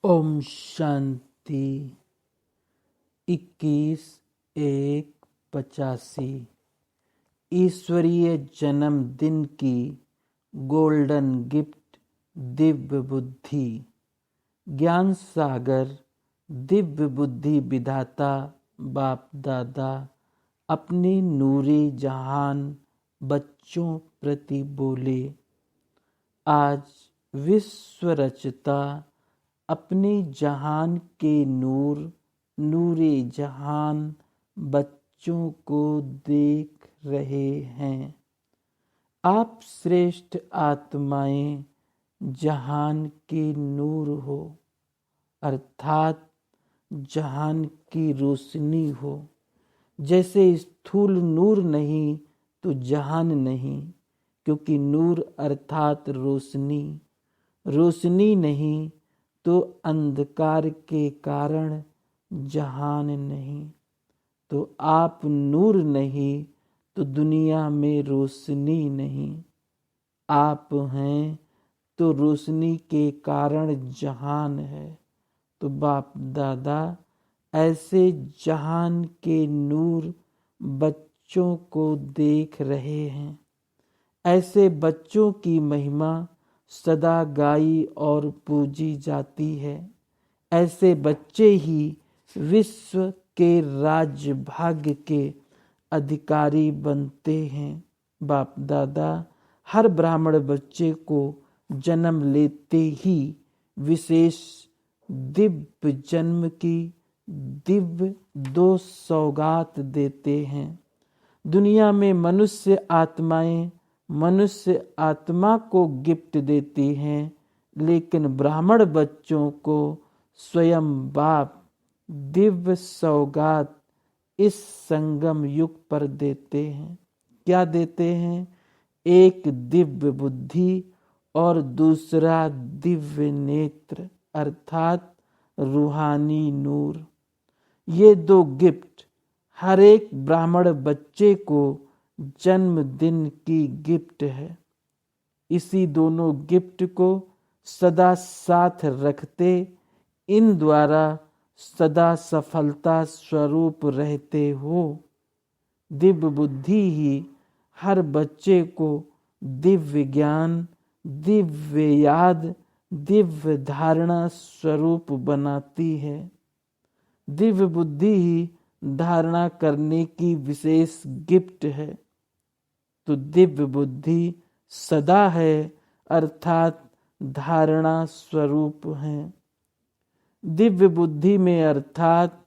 ओम शांति। 21/1/85 ईश्वरीय जन्मदिन की गोल्डन गिफ्ट दिव्य बुद्धि। ज्ञान सागर दिव्य बुद्धि विधाता बाप दादा अपने नूरे जहान बच्चों प्रति बोले। आज विश्व रचता अपने जहान के नूरे जहान बच्चों को देख रहे हैं। आप श्रेष्ठ आत्माएं जहान के नूर हो, अर्थात जहान की रोशनी हो। जैसे स्थूल नूर नहीं तो जहान नहीं, क्योंकि नूर अर्थात रोशनी, रोशनी नहीं तो अंधकार के कारण जहान नहीं। तो आप नूर नहीं तो दुनिया में रोशनी नहीं। आप हैं तो रोशनी के कारण जहान है। तो बाप दादा ऐसे जहान के नूर बच्चों को देख रहे हैं। ऐसे बच्चों की महिमा सदा गाई और पूजी जाती है। ऐसे बच्चे ही विश्व के राज्य भाग्य के अधिकारी बनते हैं। बाप दादा हर ब्राह्मण बच्चे को जन्म लेते ही विशेष दिव्य जन्म की दिव्य 2 सौगात देते हैं। दुनिया में मनुष्य आत्माएं मनुष्य आत्मा को गिफ्ट देती हैं, लेकिन ब्राह्मण बच्चों को स्वयं बाप दिव्य सौगात इस संगम युग पर देते हैं। क्या देते हैं? एक दिव्य बुद्धि और दूसरा दिव्य नेत्र अर्थात रूहानी नूर। ये 2 गिफ्ट हर एक ब्राह्मण बच्चे को जन्मदिन की गिफ्ट है। इसी दोनों गिफ्ट को सदा साथ रखते इन द्वारा सदा सफलता स्वरूप रहते हो। दिव्य बुद्धि ही हर बच्चे को दिव्य ज्ञान, दिव्य याद, दिव्य धारणा स्वरूप बनाती है। दिव्य बुद्धि ही धारणा करने की विशेष गिफ्ट है। तो दिव्य बुद्धि सदा है अर्थात धारणा स्वरूप है। दिव्य बुद्धि में अर्थात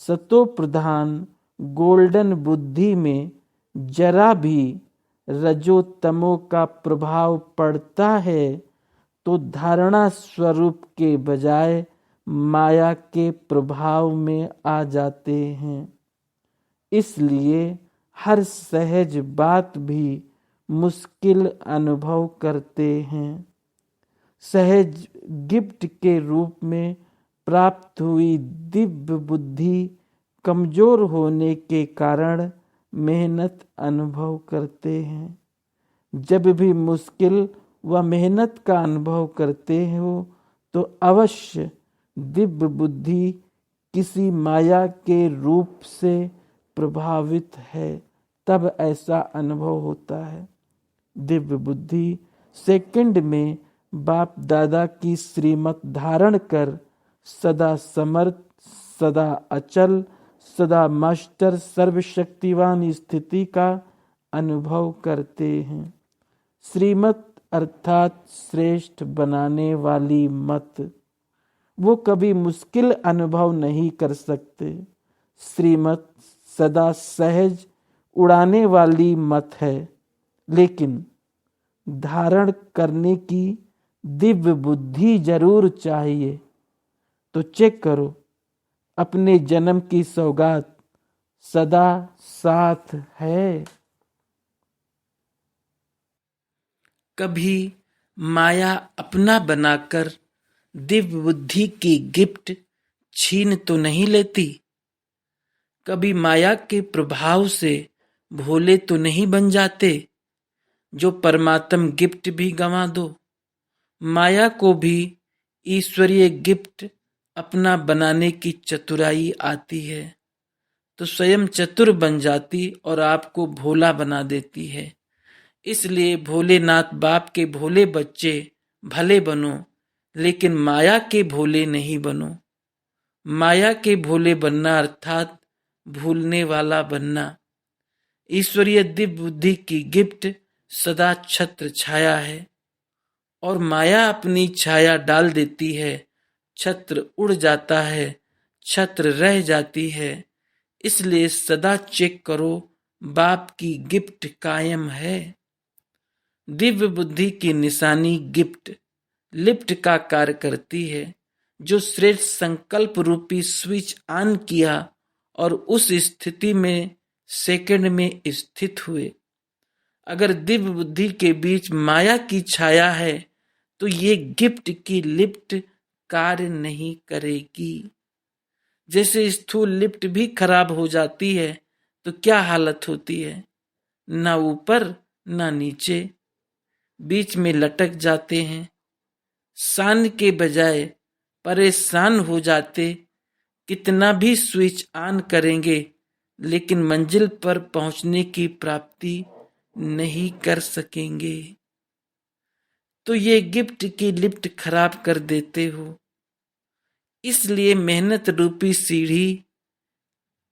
सतो प्रधान गोल्डन बुद्धि में जरा भी रजो तमो का प्रभाव पड़ता है तो धारणा स्वरूप के बजाय माया के प्रभाव में आ जाते हैं। इसलिए हर सहज बात भी मुश्किल अनुभव करते हैं। सहज गिफ्ट के रूप में प्राप्त हुई दिव्य बुद्धि कमजोर होने के कारण मेहनत अनुभव करते हैं। जब भी मुश्किल व मेहनत का अनुभव करते हो तो अवश्य दिव्य बुद्धि किसी माया के रूप से प्रभावित है, तब ऐसा अनुभव होता है। दिव्य बुद्धि सेकंड में बाप दादा की श्रीमत धारण कर सदा समर्थ, सदा अचल, सदा मास्टर सर्वशक्तिवान स्थिति का अनुभव करते हैं। श्रीमत अर्थात श्रेष्ठ बनाने वाली मत। वो कभी मुश्किल अनुभव नहीं कर सकते। श्रीमत सदा सहज उड़ाने वाली मत है, लेकिन धारण करने की दिव्य बुद्धि जरूर चाहिए। तो चेक करो, अपने जन्म की सौगात सदा साथ है। कभी माया अपना बनाकर दिव्य बुद्धि की गिफ्ट छीन तो नहीं लेती। कभी माया के प्रभाव से भोले तो नहीं बन जाते जो परमात्म गिफ्ट भी गंवा दो। माया को भी ईश्वरीय गिफ्ट अपना बनाने की चतुराई आती है तो स्वयं चतुर बन जाती और आपको भोला बना देती है। इसलिए भोलेनाथ बाप के भोले बच्चे भले बनो, लेकिन माया के भोले नहीं बनो। माया के भोले बनना अर्थात भूलने वाला बनना। ईश्वरीय दिव्य बुद्धि की गिफ्ट सदा छत्र छाया है और माया अपनी छाया डाल देती है, छत्र उड़ जाता है, छत्र रह जाती है। इसलिए सदा चेक करो, बाप की गिफ्ट कायम है। दिव्य बुद्धि की निशानी गिफ्ट लिफ्ट का कार्य करती है। जो श्रेष्ठ संकल्प रूपी स्विच ऑन किया और उस स्थिति में सेकंड में स्थित हुए। अगर दिव्य बुद्धि के बीच माया की छाया है तो ये गिफ्ट की लिफ्ट कार्य नहीं करेगी। जैसे स्थूल लिफ्ट भी खराब हो जाती है तो क्या हालत होती है, ना ऊपर ना नीचे, बीच में लटक जाते हैं। शान के बजाय परेशान हो जाते। कितना भी स्विच ऑन करेंगे लेकिन मंजिल पर पहुंचने की प्राप्ति नहीं कर सकेंगे। तो ये गिफ्ट की लिफ्ट खराब कर देते हो। इसलिए मेहनत रूपी सीढ़ी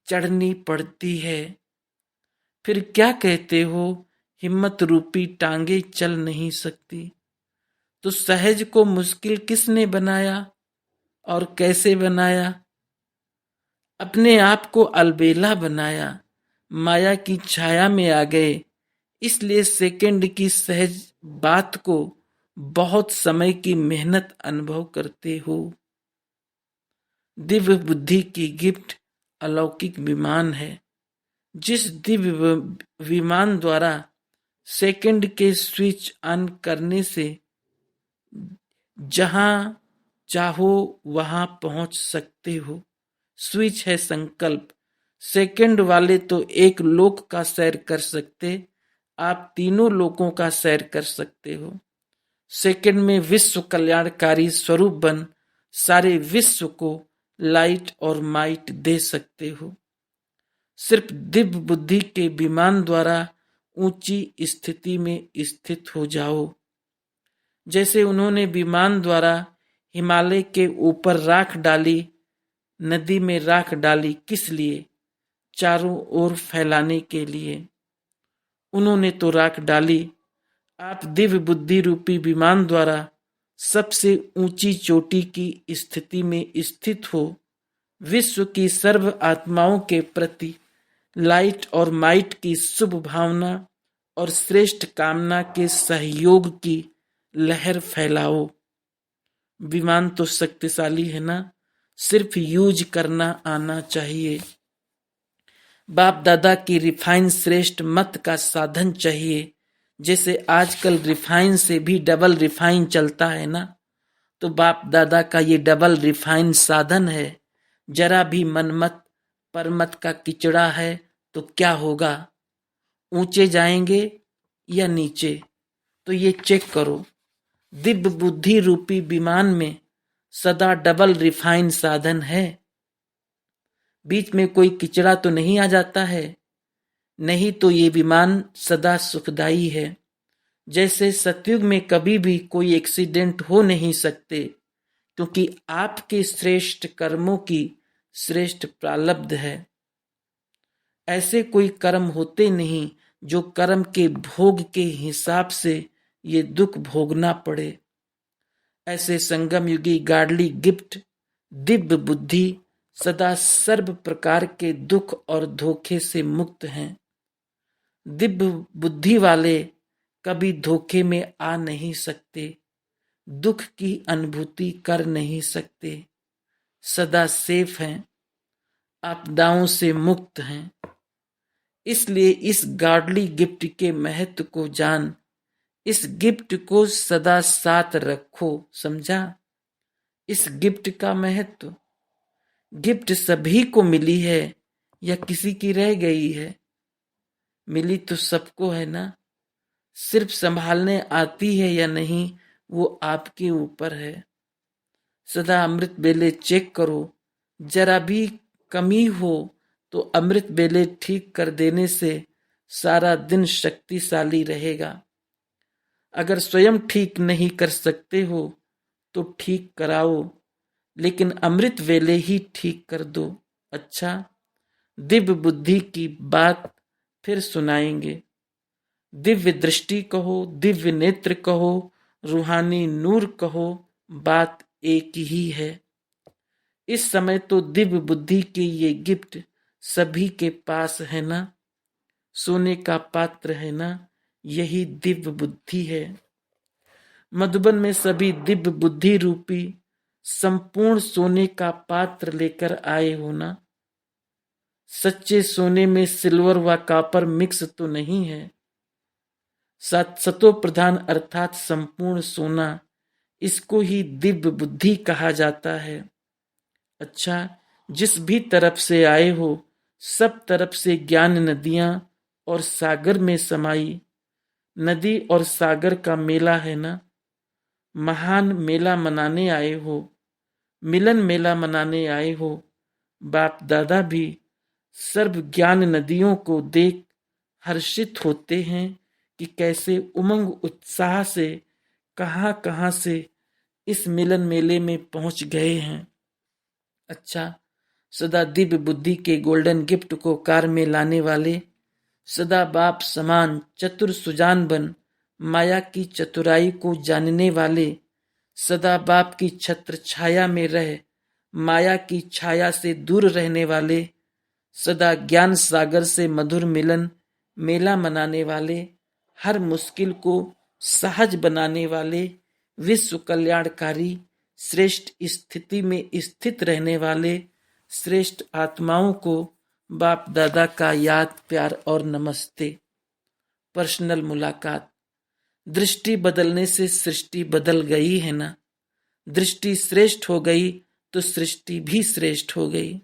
चढ़नी पड़ती है। फिर क्या कहते हो, हिम्मत रूपी टांगे चल नहीं सकती। तो सहज को मुश्किल किसने बनाया और कैसे बनाया? अपने आप को अलबेला बनाया, माया की छाया में आ गए। इसलिए सेकंड की सहज बात को बहुत समय की मेहनत अनुभव करते हो। दिव्य बुद्धि की गिफ्ट अलौकिक विमान है। जिस दिव्य विमान द्वारा सेकंड के स्विच ऑन करने से जहां चाहो वहां पहुंच सकते हो। स्विच है संकल्प। सेकंड वाले तो एक लोक का सैर कर सकते, आप तीनों लोकों का सैर कर सकते हो। सेकंड में विश्व कल्याणकारी स्वरूप बन सारे विश्व को लाइट और माइट दे सकते हो। सिर्फ दिव्य बुद्धि के विमान द्वारा ऊंची स्थिति में स्थित हो जाओ। जैसे उन्होंने विमान द्वारा हिमालय के ऊपर राख डाली, नदी में राख डाली, किस लिए? चारों ओर फैलाने के लिए। उन्होंने तो राख डाली। आप दिव्य बुद्धि रूपी विमान द्वारा सबसे ऊंची चोटी की स्थिति में स्थित हो। विश्व की सर्व आत्माओं के प्रति लाइट और माइट की शुभ भावना और श्रेष्ठ कामना के सहयोग की लहर फैलाओ। विमान तो शक्तिशाली है ना, सिर्फ यूज करना आना चाहिए। बाप दादा की रिफाइन श्रेष्ठ मत का साधन चाहिए। जैसे आजकल रिफाइन से भी डबल रिफाइन चलता है ना, तो बाप दादा का ये डबल रिफाइन साधन है। जरा भी मनमत परमत का किचड़ा है तो क्या होगा, ऊंचे जाएंगे या नीचे? तो ये चेक करो, दिव्य बुद्धि रूपी विमान में सदा डबल रिफाइन साधन है। बीच में कोई किचड़ा तो नहीं आ जाता है, नहीं तो ये विमान सदा सुखदाई है। जैसे सतयुग में कभी भी कोई एक्सीडेंट हो नहीं सकते, क्योंकि आपके श्रेष्ठ कर्मों की श्रेष्ठ प्रारब्ध है। ऐसे कोई कर्म होते नहीं जो कर्म के भोग के हिसाब से ये दुख भोगना पड़े। ऐसे संगम युगी गाडली गिफ्ट दिव्य बुद्धि सदा सर्व प्रकार के दुख और धोखे से मुक्त हैं। दिव्य बुद्धि वाले कभी धोखे में आ नहीं सकते, दुख की अनुभूति कर नहीं सकते, सदा सेफ हैं, आपदाओं से मुक्त हैं। इसलिए इस गॉडली गिफ्ट के महत्व को जान, इस गिफ्ट को सदा साथ रखो। समझा इस गिफ्ट का महत्व? गिफ्ट सभी को मिली है या किसी की रह गई है? मिली तो सबको है ना, सिर्फ संभालने आती है या नहीं वो आपके ऊपर है। सदा अमृत वेले चेक करो, जरा भी कमी हो तो अमृत वेले ठीक कर देने से सारा दिन शक्तिशाली रहेगा। अगर स्वयं ठीक नहीं कर सकते हो तो ठीक कराओ, लेकिन अमृत वेले ही ठीक कर दो। अच्छा, दिव्य बुद्धि की बात फिर सुनाएंगे। दिव्य दृष्टि कहो, दिव्य नेत्र कहो, रूहानी नूर कहो, बात एक ही है। इस समय तो दिव्य बुद्धि के ये गिफ्ट सभी के पास है ना। सोने का पात्र है ना, यही दिव्य बुद्धि है। मधुबन में सभी दिव्य बुद्धि रूपी संपूर्ण सोने का पात्र लेकर आए हो ना। सच्चे सोने में सिल्वर व कॉपर मिक्स तो नहीं है। सतो प्रधान अर्थात संपूर्ण सोना, इसको ही दिव्य बुद्धि कहा जाता है। अच्छा, जिस भी तरफ से आए हो, सब तरफ से ज्ञान नदियां और सागर में समाई। नदी और सागर का मेला है ना। महान मेला मनाने आए हो, मिलन मेला मनाने आए हो। बाप दादा भी सर्व ज्ञान नदियों को देख हर्षित होते हैं कि कैसे उमंग उत्साह से कहां कहां से इस मिलन मेले में पहुंच गए हैं। अच्छा, सदा दिव्य बुद्धि के गोल्डन गिफ्ट को कार में लाने वाले, सदा बाप समान चतुर सुजान बन माया की चतुराई को जानने वाले, सदा बाप की छत्र छाया में रह माया की छाया से दूर रहने वाले, सदा ज्ञान सागर से मधुर मिलन मेला मनाने वाले, हर मुश्किल को सहज बनाने वाले, विश्व कल्याणकारी श्रेष्ठ स्थिति में स्थित रहने वाले श्रेष्ठ आत्माओं को बाप दादा का याद प्यार और नमस्ते। पर्सनल मुलाकात। दृष्टि बदलने से सृष्टि बदल गई है ना। दृष्टि श्रेष्ठ हो गई तो सृष्टि भी श्रेष्ठ हो गई।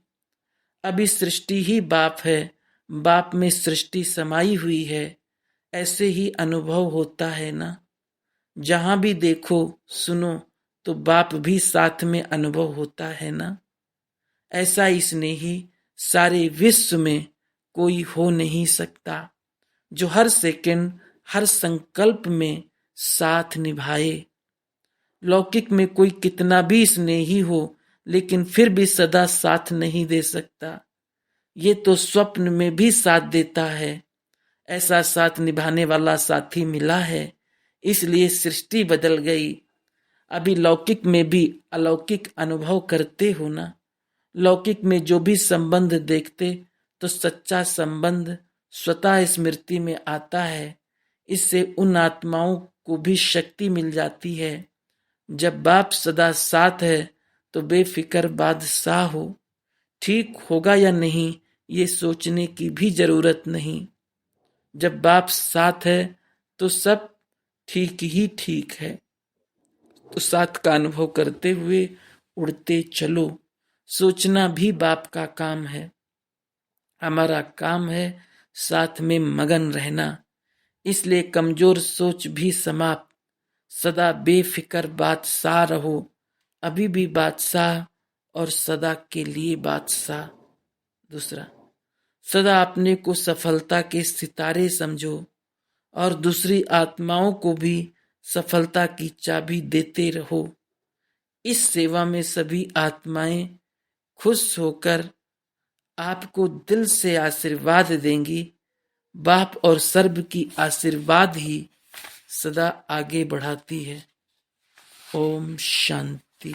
अभी सृष्टि ही बाप है, बाप में सृष्टि समाई हुई है, ऐसे ही अनुभव होता है ना। जहां भी देखो सुनो तो बाप भी साथ में अनुभव होता है ना। ऐसा स्नेही सारे विश्व में कोई हो नहीं सकता, जो हर सेकंड हर संकल्प में साथ निभाए। लौकिक में कोई कितना भी स्नेही हो, लेकिन फिर भी सदा साथ नहीं दे सकता। ये तो स्वप्न में भी साथ देता है। ऐसा साथ निभाने वाला साथी मिला है, इसलिए सृष्टि बदल गई। अभी लौकिक में भी अलौकिक अनुभव करते हो ना। लौकिक में जो भी संबंध देखते तो सच्चा संबंध स्वतः स्मृति में आता है। इससे उन आत्माओं को भी शक्ति मिल जाती है। जब बाप सदा साथ है तो बेफिक्र बादशाह हो। ठीक होगा या नहीं ये सोचने की भी जरूरत नहीं। जब बाप साथ है तो सब ठीक ही ठीक है। तो साथ का अनुभव करते हुए उड़ते चलो। सोचना भी बाप का काम है। हमारा काम है साथ में मगन रहना। इसलिए कमजोर सोच भी समाप्त। सदा बेफिक्र बादशाह रहो। अभी भी बादशाह और सदा के लिए बादशाह। दूसरा, सदा अपने को सफलता के सितारे समझो और दूसरी आत्माओं को भी सफलता की चाबी देते रहो। इस सेवा में सभी आत्माएं खुश होकर आपको दिल से आशीर्वाद देंगी। बाप और सर्व की आशीर्वाद ही सदा आगे बढ़ाती है। ओम शांति।